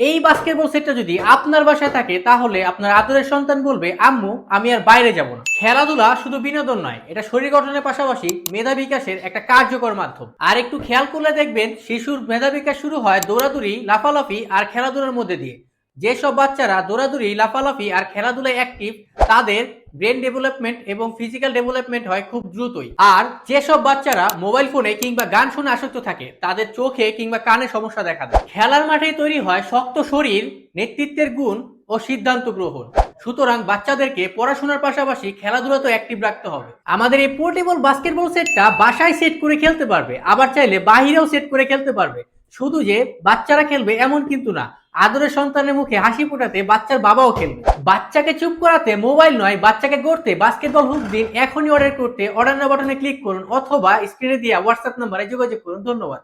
এই বাস্কেটবল সেটটা যদি আপনার বাসায় থাকে তাহলে আপনার আদরের সন্তান বলবে, আম্মু আমি আর বাইরে যাব না। খেলাধুলা শুধু বিনোদন নয়, এটা শরীর গঠনের পাশাপাশি মেধা বিকাশের একটা কার্যকর মাধ্যম। আর একটু খেয়াল করলে দেখবেন শিশুর মেধা বিকাশ শুরু হয় দৌড়াদৌড়ি, লাফালাফি আর খেলাধুলার মধ্যে দিয়ে। যেসব বাচ্চারা দৌড়াদৌড়ি, লাফালাফি আর খেলাধুলায় অ্যাক্টিভ, তাদের ব্রেন ডেভেলপমেন্ট এবং ফিজিক্যাল ডেভেলপমেন্ট হয় খুব দ্রুতই। আর যেসব বাচ্চারা মোবাইল ফোনে কিংবা গান শুনে আসক্ত থাকে, তাদের চোখে কিংবা কানে সমস্যা দেখা দেয়। খেলার মাঠেই তৈরি হয় শক্ত শরীর, নেতৃত্বের গুণ ও সিদ্ধান্ত গ্রহণ। সুতরাং বাচ্চাদেরকে পড়াশোনার পাশাপাশি খেলাধুলা তো অ্যাক্টিভ রাখতে হবে। আমাদের এই পোর্টেবল বাস্কেটবল সেটটা বাসায় সেট করে খেলতে পারবে, আবার চাইলে বাহিরেও সেট করে খেলতে পারবে। শুধু যে বাচ্চারা খেলবে এমন কিন্তু না, আদরের সন্তানের মুখে হাসি ফোটাতে বাচ্চার বাবাও খেলবে। বাচ্চাকে চুপ করাতে মোবাইল নয়, বাচ্চাকে গড়তে বাস্কেটবল হুক দিন। এখনই অর্ডার করতে অর্ডার নাও বাটনে ক্লিক করুন অথবা স্ক্রিনে দেওয়া হোয়াটসঅ্যাপ নম্বরে যোগাযোগ করুন। ধন্যবাদ।